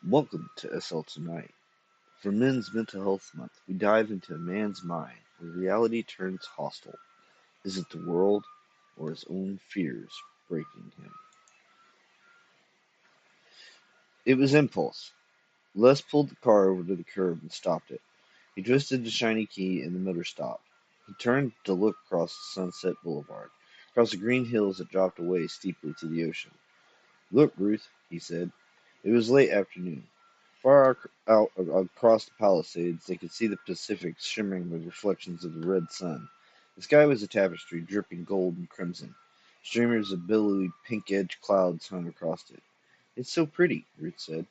Welcome to SL Tonight. For Men's Mental Health Month, we dive into a man's mind where reality turns hostile. Is it the world or his own fears breaking him? It was impulse. Les pulled the car over to the curb and stopped it. He twisted the shiny key and the motor stopped. He turned to look across the Sunset Boulevard, across the green hills that dropped away steeply to the ocean. Look, Ruth, he said. It was late afternoon. Far out across the Palisades, they could see the Pacific shimmering with reflections of the red sun. The sky was a tapestry dripping gold and crimson. Streamers of billowy pink-edged clouds hung across it. It's so pretty, Ruth said.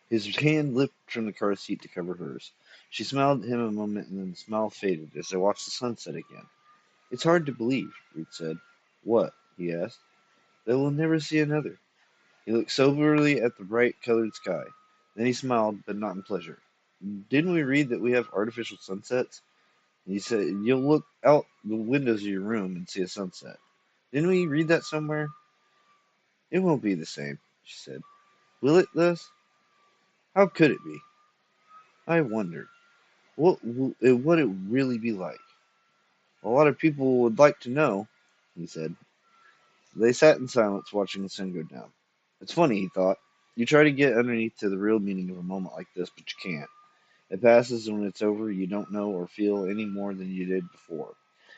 His hand lifted from the car seat to cover hers. She smiled at him a moment and then the smile faded as they watched the sunset again. It's hard to believe, Ruth said. What? He asked. That we'll never see another. He looked soberly at the bright colored sky. Then he smiled, but not in pleasure. Didn't we read that we have artificial sunsets? He said, you'll look out the windows of your room and see a sunset. Didn't we read that somewhere? It won't be the same, she said. Will it, Liz? How could it be? I wondered. What it really be like? A lot of people would like to know, he said. They sat in silence watching the sun go down. It's funny, he thought. You try to get underneath to the real meaning of a moment like this, but you can't. It passes, and when it's over, you don't know or feel any more than you did before.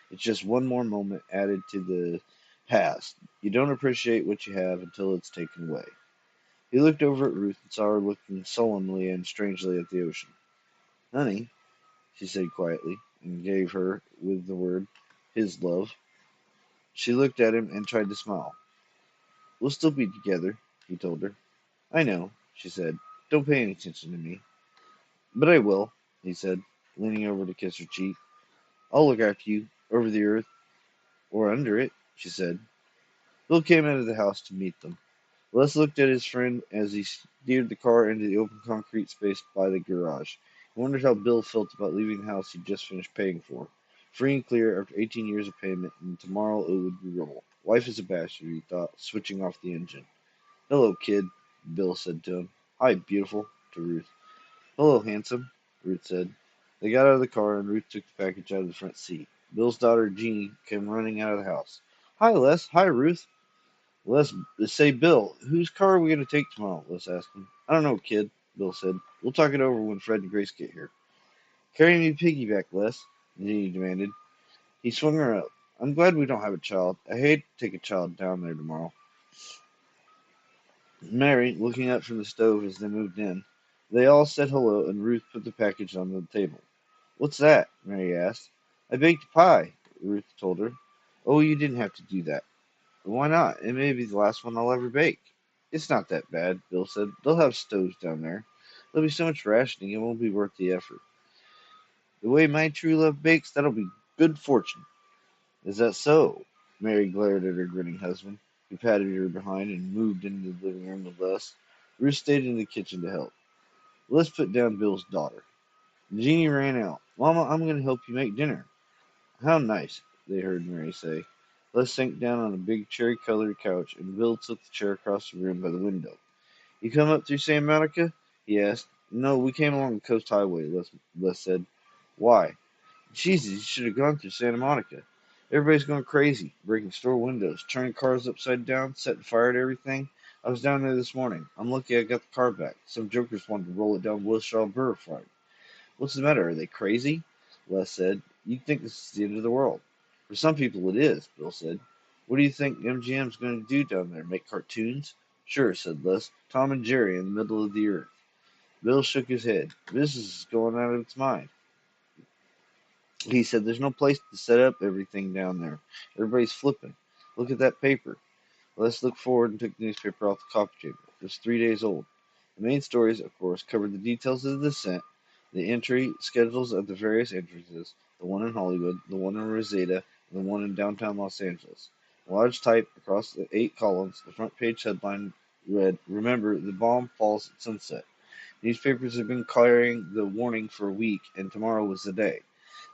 It's just one more moment added to the past. You don't appreciate what you have until it's taken away. He looked over at Ruth and saw her looking sullenly and strangely at the ocean. Honey, she said quietly, and gave her, with the word, his love. She looked at him and tried to smile. We'll still be together, he told her. I know, she said. Don't pay any attention to me. But I will, he said, leaning over to kiss her cheek. I'll look after you, over the earth, or under it, she said. Bill came out of the house to meet them. Les looked at his friend as he steered the car into the open concrete space by the garage. He wondered how Bill felt about leaving the house he'd just finished paying for. Free and clear after 18 years of payment, and tomorrow it would be roll. Life is a bastard, he thought, switching off the engine. Hello, kid, Bill said to him. Hi, beautiful, to Ruth. Hello, handsome, Ruth said. They got out of the car, and Ruth took the package out of the front seat. Bill's daughter, Jeanie, came running out of the house. Hi, Les. Hi, Ruth. Les, say, Bill, whose car are we going to take tomorrow? Les asked him. I don't know, kid, Bill said. We'll talk it over when Fred and Grace get here. Carry me piggyback, Les, Jeanie demanded. He swung her up. I'm glad we don't have a child. I hate to take a child down there tomorrow. Mary, looking up from the stove as they moved in, they all said hello, and Ruth put the package on the table. What's that? Mary asked. I baked a pie, Ruth told her. Oh, you didn't have to do that. Why not? It may be the last one I'll ever bake. It's not that bad, Bill said. They'll have stoves down there. There'll be so much rationing, it won't be worth the effort. The way my true love bakes, that'll be good fortune. Is that so? Mary glared at her grinning husband, who patted her behind and moved into the living room with Les. Ruth stayed in the kitchen to help. Les put down Bill's daughter. Jeanie ran out. Mama, I'm going to help you make dinner. How nice, they heard Mary say. Les sank down on a big cherry-colored couch, and Bill took the chair across the room by the window. You come up through Santa Monica? He asked. No, we came along the coast highway, Les said. Why? Jesus, you should have gone through Santa Monica. Everybody's going crazy, breaking store windows, turning cars upside down, setting fire to everything. I was down there this morning. I'm lucky I got the car back. Some jokers wanted to roll it down Wilshire Boulevard. What's the matter? Are they crazy? Les said. You'd think this is the end of the world. For some people it is, Bill said. What do you think MGM's going to do down there? Make cartoons? Sure, said Les. Tom and Jerry in the middle of the earth. Bill shook his head. Business is going out of its mind. He said, there's no place to set up everything down there. Everybody's flipping. Look at that paper. Les looked forward and took the newspaper off the coffee table. It was 3 days old. The main stories, of course, covered the details of the descent, the entry schedules of the various entrances, the one in Hollywood, the one in Reseda, and the one in downtown Los Angeles. In large type across the 8 columns, the front page headline read, Remember, the bomb falls at sunset. Newspapers had been carrying the warning for a week, and tomorrow was the day.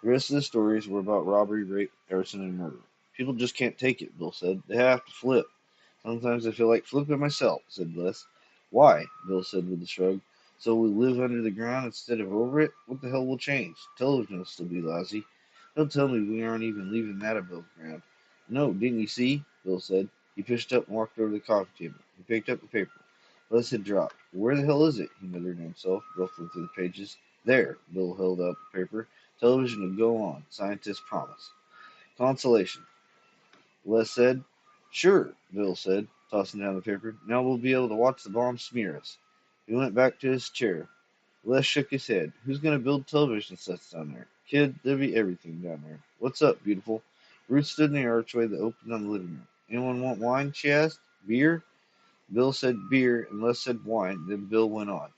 The rest of the stories were about robbery, rape, arson, and murder. People just can't take it, Bill said. They have to flip. Sometimes I feel like flipping myself, said Les. Why? Bill said with a shrug. So we live under the ground instead of over it? What the hell will change? Television will still be lousy. Don't tell me we aren't even leaving that above ground. No, didn't you see? Bill said. He pushed up and walked over to the coffee table. He picked up the paper. Les had dropped. Where the hell is it? He muttered to himself, ruffling through the pages. There. Bill held out the paper. Television will go on. Scientists promise. Consolation. Les said. Sure, Bill said, tossing down the paper. Now we'll be able to watch the bomb smear us. He went back to his chair. Les shook his head. Who's going to build television sets down there? Kid, there'll be everything down there. What's up, beautiful? Ruth stood in the archway that opened on the living room. Anyone want wine? She asked. Beer? Bill said beer, and Les said wine. Then Bill went on.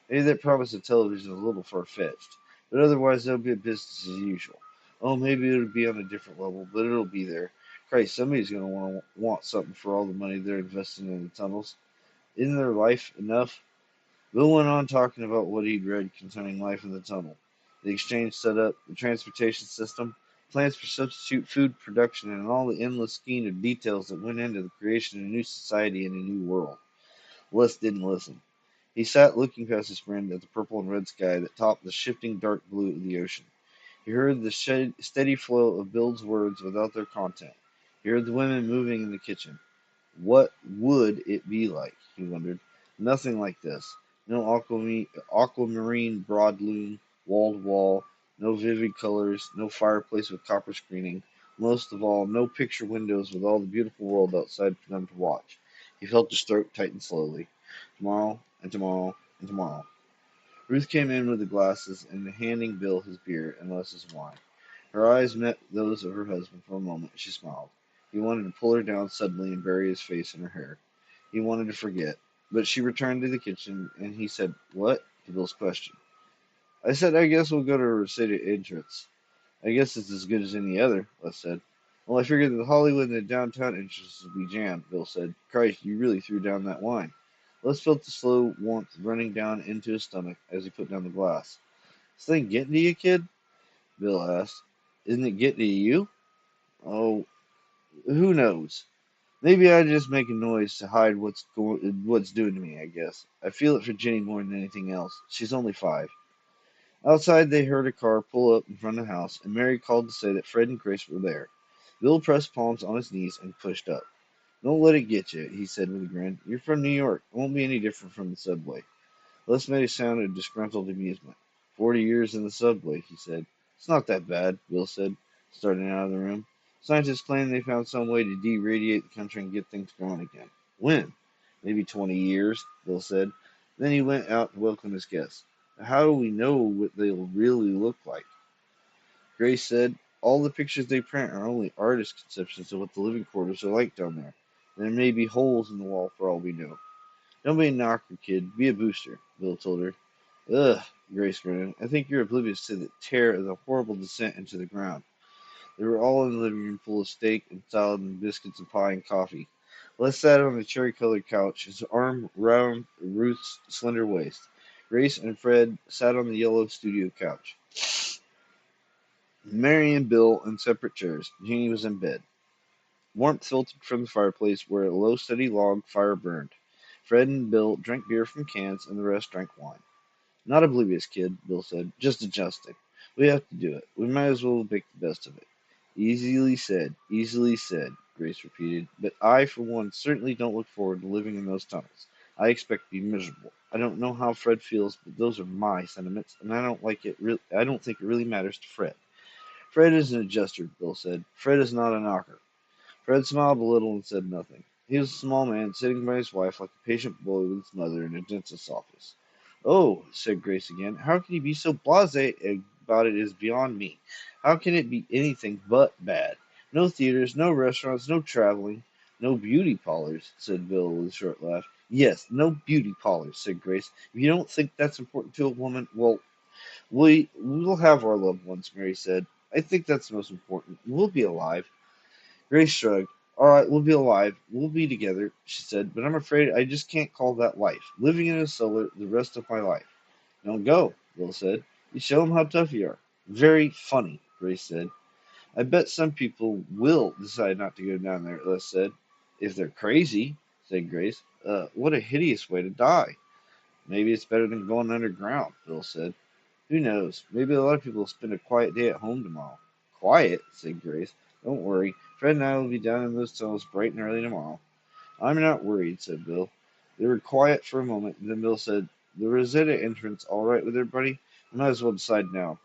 Maybe that promise of television is a little far-fetched, but otherwise that'll be business as usual. Oh, maybe it'll be on a different level, but it'll be there. Christ, somebody's going to want something for all the money they're investing in the tunnels. Isn't their life enough? Bill went on talking about what he'd read concerning life in the tunnel, the exchange setup, the transportation system, plans for substitute food production, and all the endless skein of details that went into the creation of a new society and a new world. Les didn't listen. He sat looking past his friend at the purple and red sky that topped the shifting dark blue of the ocean. He heard the steady flow of Bill's words without their content. He heard the women moving in the kitchen. What would it be like? He wondered. Nothing like this. No aquamarine broadloom, wall to wall, no vivid colors, no fireplace with copper screening. Most of all, no picture windows with all the beautiful world outside for them to watch. He felt his throat tighten slowly. Tomorrow, and tomorrow, and tomorrow. Ruth came in with the glasses and handing Bill his beer and Les's wine. Her eyes met those of her husband for a moment, and she smiled. He wanted to pull her down suddenly and bury his face in her hair. He wanted to forget. But she returned to the kitchen, and he said, What? To Bill's question. I said, I guess we'll go to a city entrance. I guess it's as good as any other, Les said. Well, I figured that the Hollywood and the downtown entrances would be jammed, Bill said. Christ, you really threw down that wine. Les felt the slow warmth running down into his stomach as he put down the glass. This thing getting to you, kid? Bill asked. Isn't it getting to you? Oh, who knows? Maybe I just make a noise to hide what's doing to me, I guess. I feel it for Jenny more than anything else. She's only 5. Outside, they heard a car pull up in front of the house, and Mary called to say that Fred and Grace were there. Bill pressed palms on his knees and pushed up. Don't let it get you, he said with a grin. You're from New York. It won't be any different from the subway. Les made a sound of disgruntled amusement. 40 years in the subway, he said. It's not that bad, Bill said, starting out of the room. Scientists claim they found some way to de-radiate the country and get things going again. When? Maybe 20 years, Bill said. Then he went out to welcome his guests. How do we know what they'll really look like? Grace said, all the pictures they print are only artist conceptions of what the living quarters are like down there. There may be holes in the wall for all we know. Don't be a knocker, kid. Be a booster, Bill told her. Ugh, Grace grunted. I think you're oblivious to the tear of the horrible descent into the ground. They were all in the living room full of steak and salad and biscuits and pie and coffee. Les sat on the cherry-colored couch, his arm round Ruth's slender waist. Grace and Fred sat on the yellow studio couch. Mary and Bill in separate chairs. Jeannie was in bed. Warmth filtered from the fireplace where a low, steady log fire burned. Fred and Bill drank beer from cans, and the rest drank wine. Not oblivious, kid, Bill said. Just adjusting. We have to do it. We might as well make the best of it. Easily said, Grace repeated. But I, for one, certainly don't look forward to living in those tunnels. I expect to be miserable. I don't know how Fred feels, but those are my sentiments, and I don't think it really matters to Fred. Fred is an adjuster, Bill said. Fred is not a knocker. Fred smiled a little and said nothing. He was a small man, sitting by his wife like a patient boy with his mother in a dentist's office. Oh, said Grace again, how can you be so blasé about it is beyond me. How can it be anything but bad? No theaters, no restaurants, no traveling, no beauty parlors, said Bill with a short laugh. Yes, no beauty parlors, said Grace. If you don't think that's important to a woman, well, we'll have our loved ones, Mary said. I think that's most important. We'll be alive. Grace shrugged. All right, we'll be alive. We'll be together, she said, but I'm afraid I just can't call that life. Living in a cellar the rest of my life. Don't go, Bill said. You show 'em how tough you are. Very funny, Grace said. I bet some people will decide not to go down there, Les said. If they're crazy, said Grace. What a hideous way to die. Maybe it's better than going underground, Bill said. Who knows? Maybe a lot of people will spend a quiet day at home tomorrow. Quiet, said Grace. Don't worry. Fred and I will be down in those tunnels bright and early tomorrow. I'm not worried, said Bill. They were quiet for a moment, and then Bill said, The Rosetta entrance all right with everybody? I might as well decide now.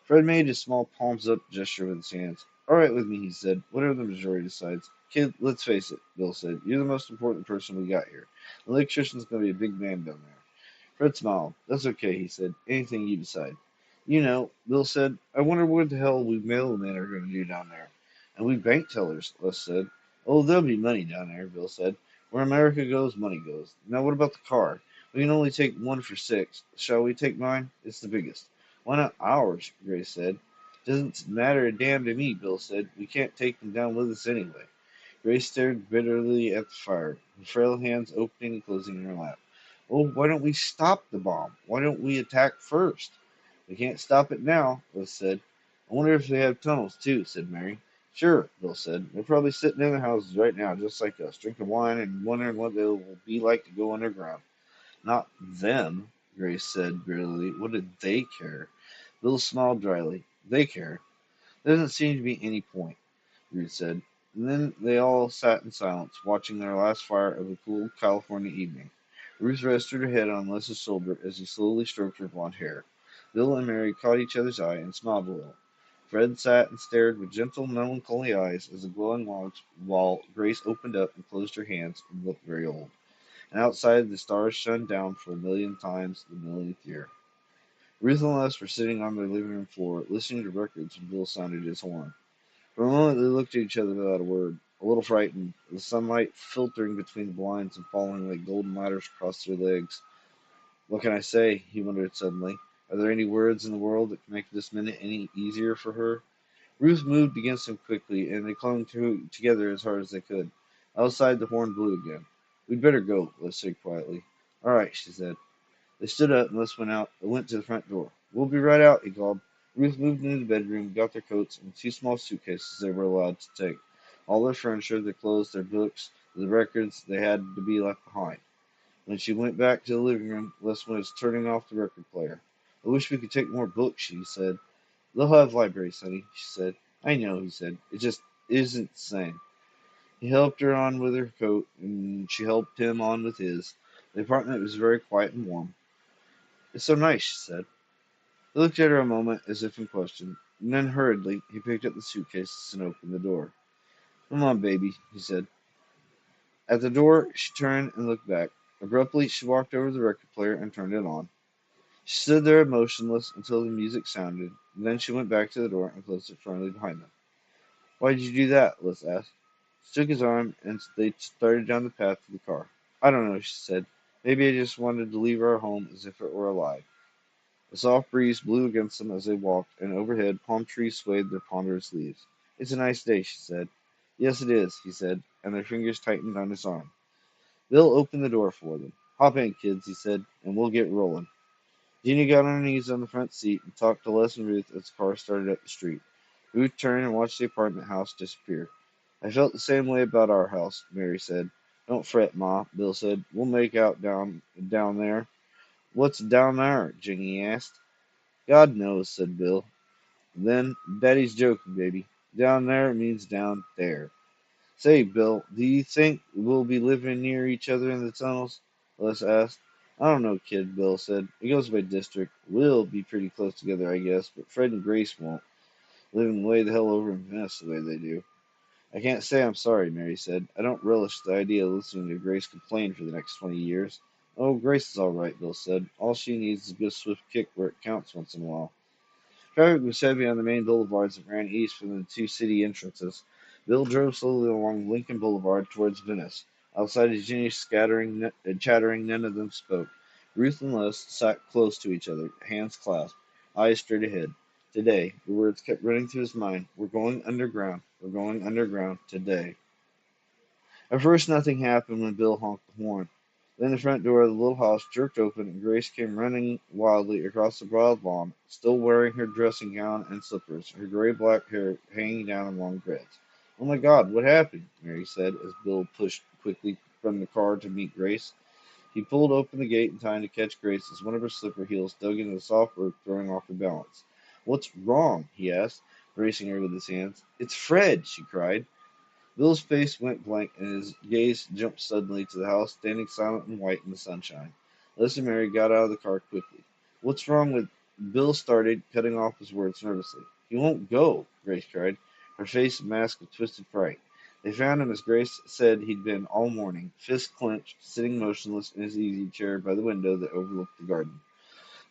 Fred made a small palms up gesture with his hands. All right with me, he said, whatever the majority decides. Kid, let's face it, Bill said. You're the most important person we got here. The electrician's going to be a big man down there. Fred smiled. That's okay, he said. Anything you decide. You know, Bill said, I wonder what the hell we mailmen are going to do down there. And we bank tellers, Les said. Oh, there'll be money down there, Bill said. Where America goes, money goes. Now, what about the car? We can only take one for 6. Shall we take mine? It's the biggest. Why not ours? Grace said. Doesn't matter a damn to me, Bill said. We can't take them down with us anyway. Grace stared bitterly at the fire, her frail hands opening and closing in her lap. Oh, why don't we stop the bomb? Why don't we attack first? We can't stop it now, Liz said. I wonder if they have tunnels too, said Mary. Sure, Bill said. They're probably sitting in their houses right now, just like us, drinking wine and wondering what it will be like to go underground. Not them, Grace said bitterly. What did they care? Bill smiled dryly. They care. There doesn't seem to be any point. Ruth said. And then they all sat in silence, watching their last fire of a cool California evening. Ruth rested her head on Les's shoulder as he slowly stroked her blonde hair. Bill and Mary caught each other's eye and smiled a little. Fred sat and stared with gentle, melancholy eyes as the glowing logs while Grace opened up and closed her hands and looked very old. And outside the stars shone down for a million times the millionth year. Ruth and Les were sitting on their living room floor, listening to records when Bill sounded his horn. For a moment they looked at each other without a word, a little frightened, the sunlight filtering between the blinds and falling like golden ladders across their legs. What can I say? He wondered suddenly. Are there any words in the world that can make this minute any easier for her? Ruth moved against him quickly, and they clung together as hard as they could. Outside, the horn blew again. We'd better go, Liz said quietly. All right, she said. They stood up and went to the front door. We'll be right out, he called. Ruth moved into the bedroom, got their coats, and 2 small suitcases they were allowed to take. All their furniture, their clothes, their books, the records, they had to be left behind. When she went back to the living room, Les was turning off the record player. I wish we could take more books, she said. They'll have libraries, honey, she said. I know, he said. It just isn't the same. He helped her on with her coat, and she helped him on with his. The apartment was very quiet and warm. It's so nice, she said. He looked at her a moment as if in question, and then hurriedly he picked up the suitcases and opened the door. Come on, baby, he said. At the door, she turned and looked back. Abruptly, she walked over to the record player and turned it on. She stood there motionless until the music sounded, and then she went back to the door and closed it firmly behind them. Why did you do that? Liz asked. She took his arm, and they started down the path to the car. I don't know, she said. Maybe I just wanted to leave our home as if it were alive. A soft breeze blew against them as they walked, and overhead palm trees swayed their ponderous leaves. It's a nice day, she said. Yes, it is, he said, and their fingers tightened on his arm. Bill opened the door for them. Hop in, kids, he said, and we'll get rolling. Jeannie got on her knees on the front seat and talked to Les and Ruth as the car started up the street. Ruth turned and watched the apartment house disappear. I felt the same way about our house, Mary said. Don't fret, Ma, Bill said. We'll make out down there. What's down there? Jeannie asked. God knows, said Bill. Then, Daddy's joking, baby. Down there means down there. Say, Bill, do you think we'll be living near each other in the tunnels? Les asked. I don't know, kid, Bill said. It goes by district. We'll be pretty close together, I guess, but Fred and Grace won't, living way the hell over in Venice the way they do. I can't say I'm sorry, Mary said. I don't relish the idea of listening to Grace complain for the next 20 years. Oh, Grace is all right, Bill said. All she needs is a good swift kick where it counts once in a while. Traffic was heavy on the main boulevards that ran east from the 2 city entrances. Bill drove slowly along Lincoln Boulevard towards Venice. Outside his genius scattering and chattering, none of them spoke. Ruth and Les sat close to each other, hands clasped, eyes straight ahead. Today, the words kept running through his mind. We're going underground. We're going underground today. At first nothing happened when Bill honked the horn. Then the front door of the little house jerked open and Grace came running wildly across the broad lawn, still wearing her dressing gown and slippers, her gray-black hair hanging down in long dreads. Oh my God, what happened? Mary said as Bill pushed quickly from the car to meet Grace. He pulled open the gate in time to catch Grace as one of her slipper heels dug into the soft earth, throwing off her balance. "What's wrong?" he asked, racing her with his hands. "It's Fred!" she cried. Bill's face went blank and his gaze jumped suddenly to the house, standing silent and white in the sunshine. Les and Mary got out of the car quickly. "What's wrong with—" Bill started, cutting off his words nervously. "He won't go!" Grace cried, her face a mask of twisted fright. They found him as Grace said he'd been all morning, fists clenched, sitting motionless in his easy chair by the window that overlooked the garden.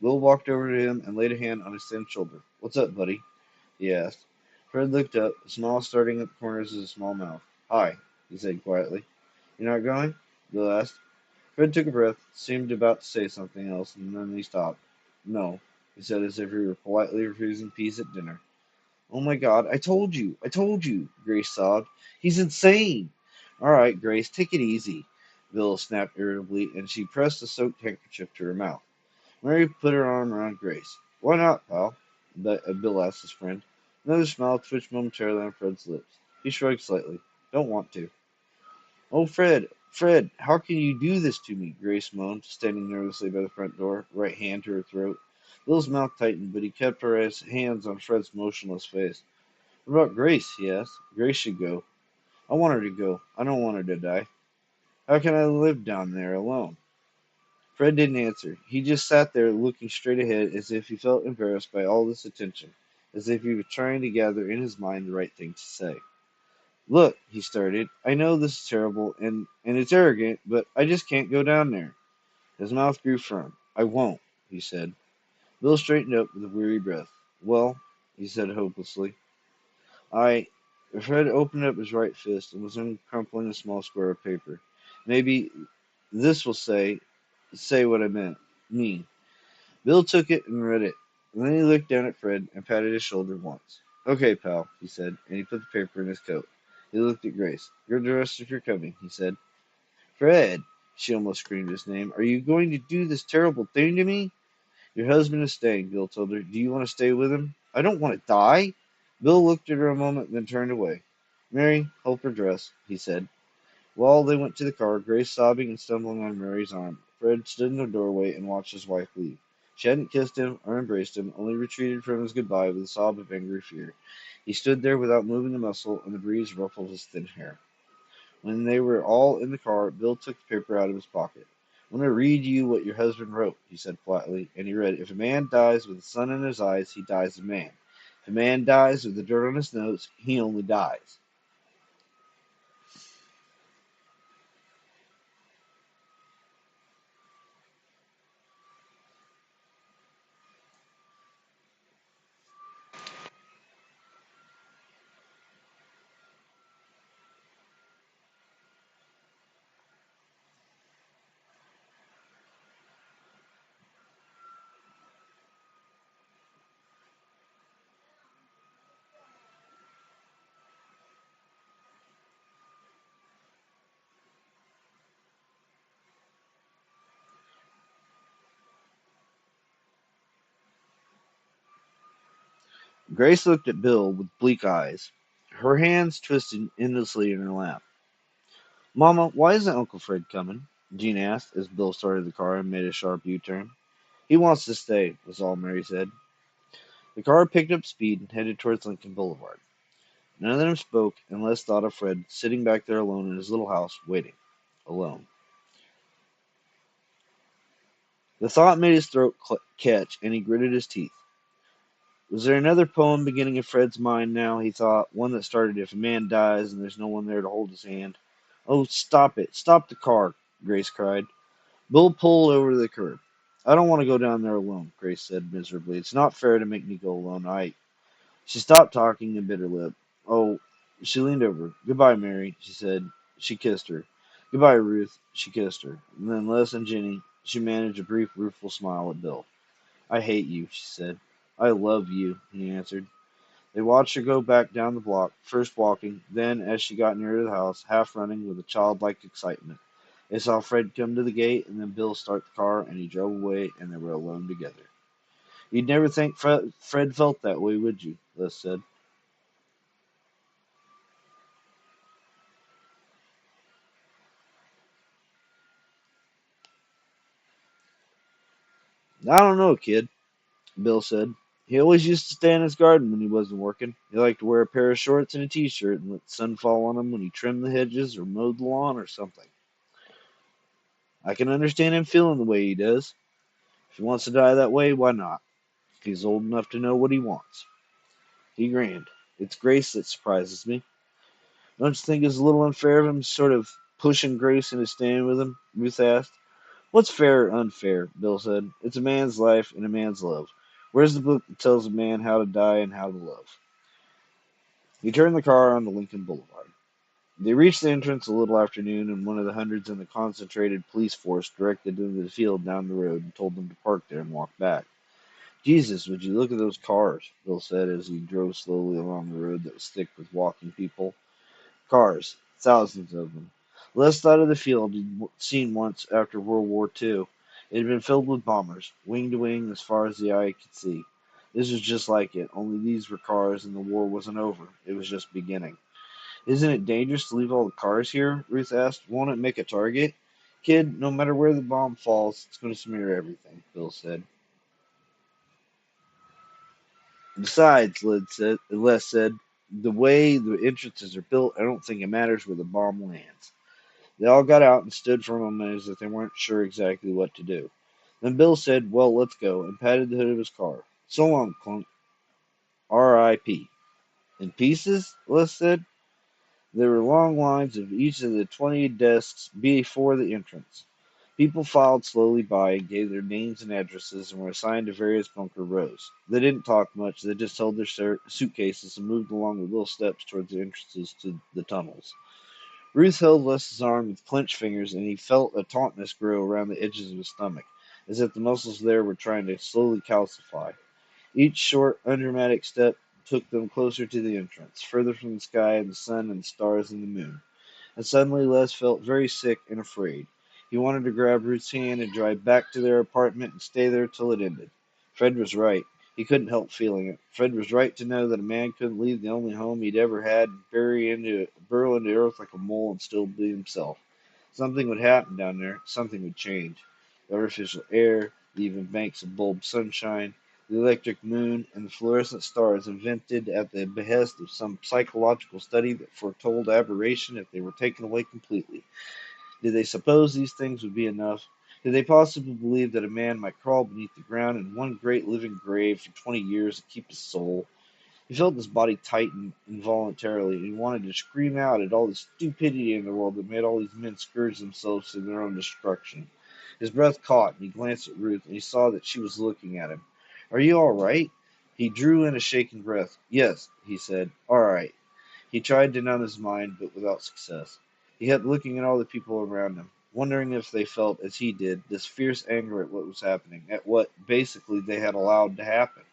Bill walked over to him and laid a hand on his thin shoulder. "What's up, buddy?" he asked. Fred looked up, a smile starting at the corners of his small mouth. "Hi," he said quietly. "You're not going?" Bill asked. Fred took a breath, seemed about to say something else, and then he stopped. "No," he said as if he were politely refusing peace at dinner. "Oh my God, I told you," Grace sobbed. "He's insane." "All right, Grace, take it easy," Bill snapped irritably, and she pressed a soaked handkerchief to her mouth. Mary put her arm around Grace. "Why not, pal?" Bill asked his friend. Another smile twitched momentarily on Fred's lips. He shrugged slightly. "Don't want to." "Oh, Fred, Fred, how can you do this to me?" Grace moaned, standing nervously by the front door, right hand to her throat. Bill's mouth tightened, but he kept her hands on Fred's motionless face. "What about Grace?" he asked. "Grace should go." "I want her to go. I don't want her to die. How can I live down there alone?" Fred didn't answer. He just sat there looking straight ahead as if he felt embarrassed by all this attention, as if he was trying to gather in his mind the right thing to say. "Look," he started, "I know this is terrible and it's arrogant, but I just can't go down there." His mouth grew firm. "I won't," he said. Bill straightened up with a weary breath. "Well," he said hopelessly, "I—" Fred opened up his right fist and was uncrumpling a small square of paper. "Maybe this will say what I mean." Bill took it and read it. And then he looked down at Fred and patted his shoulder once. "Okay, pal," he said, and he put the paper in his coat. He looked at Grace. "You're dressed if you're coming," he said. "Fred," she almost screamed his name, "are you going to do this terrible thing to me?" "Your husband is staying," Bill told her. "Do you want to stay with him?" "I don't want to die." Bill looked at her a moment, then turned away. "Mary, help her dress," he said. While they went to the car, Grace sobbing and stumbling on Mary's arm, Fred stood in the doorway and watched his wife leave. She hadn't kissed him or embraced him, only retreated from his goodbye with a sob of angry fear. He stood there without moving a muscle, and the breeze ruffled his thin hair. When they were all in the car, Bill took the paper out of his pocket. "I'm going to read you what your husband wrote," he said flatly, and he read, "If a man dies with the sun in his eyes, he dies a man. If a man dies with the dirt on his nose, he only dies." Grace looked at Bill with bleak eyes. Her hands twisted endlessly in her lap. "Mama, why isn't Uncle Fred coming?" Jean asked as Bill started the car and made a sharp U-turn. "He wants to stay," was all Mary said. The car picked up speed and headed towards Lincoln Boulevard. None of them spoke, and Les thought of Fred sitting back there alone in his little house, waiting. Alone. The thought made his throat catch, and he gritted his teeth. Was there another poem beginning in Fred's mind now, he thought, one that started, "If a man dies and there's no one there to hold his hand." "Oh, stop it. Stop the car," Grace cried. Bill pulled over to the curb. "I don't want to go down there alone," Grace said miserably. "It's not fair to make me go alone. I—" She stopped talking and bit her lip. "Oh," she leaned over. "Goodbye, Mary," she said. She kissed her. "Goodbye, Ruth." She kissed her. And then Les and Jenny. She managed a brief, rueful smile at Bill. "I hate you," she said. "I love you," he answered. They watched her go back down the block, first walking, then, as she got nearer the house, half running with a childlike excitement. They saw Fred come to the gate, and then Bill start the car, and he drove away, and they were alone together. "You'd never think Fred felt that way, would you?" Les said. I don't know, kid, Bill said. He always used to stay in his garden when he wasn't working. He liked to wear a pair of shorts and a t-shirt and let the sun fall on him when he trimmed the hedges or mowed the lawn or something. I can understand him feeling the way he does. If he wants to die that way, why not? He's old enough to know what he wants. He grinned. It's Grace that surprises me. Don't you think it's a little unfair of him sort of pushing Grace into staying with him? Ruth asked. What's fair or unfair? Bill said. It's a man's life and a man's love. Where's the book that tells a man how to die and how to love? He turned the car onto Lincoln Boulevard. They reached the entrance a little after noon, and one of the hundreds in the concentrated police force directed them to the field down the road and told them to park there and walk back. Jesus, would you look at those cars, Bill said as he drove slowly along the road that was thick with walking people. Cars, thousands of them. Les thought of the field he'd seen once after World War II. It had been filled with bombers, wing to wing as far as the eye could see. This was just like it, only these were cars and the war wasn't over. It was just beginning. Isn't it dangerous to leave all the cars here? Ruth asked. Won't it make a target? Kid, no matter where the bomb falls, it's going to smear everything, Bill said. Besides, Les said, the way the entrances are built, I don't think it matters where the bomb lands. They all got out and stood for a moment as if they weren't sure exactly what to do. Then Bill said, well, let's go, and patted the hood of his car. So long, Clunk. R.I.P. In pieces? Les said. There were long lines of each of the 20 desks before the entrance. People filed slowly by and gave their names and addresses and were assigned to various bunker rows. They didn't talk much, they just held their suitcases and moved along with little steps towards the entrances to the tunnels. Ruth held Les's arm with clenched fingers, and he felt a tautness grow around the edges of his stomach, as if the muscles there were trying to slowly calcify. Each short, undramatic step took them closer to the entrance, further from the sky and the sun and the stars and the moon. And suddenly Les felt very sick and afraid. He wanted to grab Ruth's hand and drive back to their apartment and stay there till it ended. Fred was right. He couldn't help feeling it. Fred was right to know that a man couldn't leave the only home he'd ever had and burrow into earth like a mole and still be himself. Something would happen down there. Something would change. The artificial air, the even banks of bulb sunshine, the electric moon, and the fluorescent stars invented at the behest of some psychological study that foretold aberration if they were taken away completely. Did they suppose these things would be enough? Did they possibly believe that a man might crawl beneath the ground in one great living grave for 20 years and keep his soul? He felt his body tighten involuntarily, and he wanted to scream out at all the stupidity in the world that made all these men scourge themselves to their own destruction. His breath caught, and he glanced at Ruth, and he saw that she was looking at him. Are you all right? He drew in a shaking breath. Yes, he said. All right. He tried to numb his mind, but without success. He kept looking at all the people around him, wondering if they felt, as he did, this fierce anger at what was happening, at what, basically, they had allowed to happen.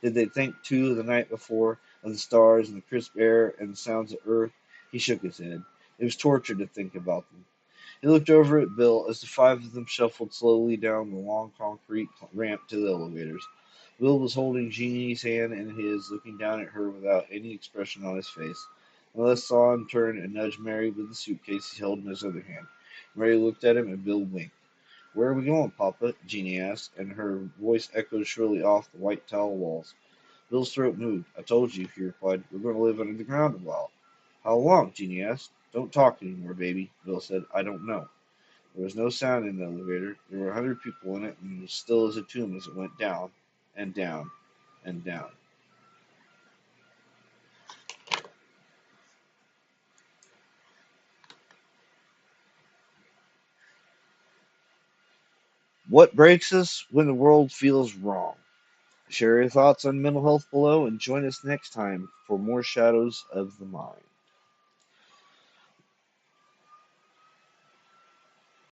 Did they think, too, of the night before, of the stars and the crisp air and the sounds of earth? He shook his head. It was torture to think about them. He looked over at Bill as the five of them shuffled slowly down the long concrete ramp to the elevators. Bill was holding Jeannie's hand in his, looking down at her without any expression on his face. Les saw him turn and nudge Mary with the suitcase he held in his other hand. Mary looked at him and Bill winked. Where are we going, Papa? Jeannie asked, and her voice echoed shrilly off the white tile walls. Bill's throat moved. I told you, he replied. We're going to live under the ground a while. How long? Jeannie asked. Don't talk any more, baby, Bill said. I don't know. There was no sound in the elevator. There were 100 people in it, and it was still as a tomb as it went down and down and down. What breaks us when the world feels wrong? Share your thoughts on mental health below and join us next time for more Shadows of the Mind.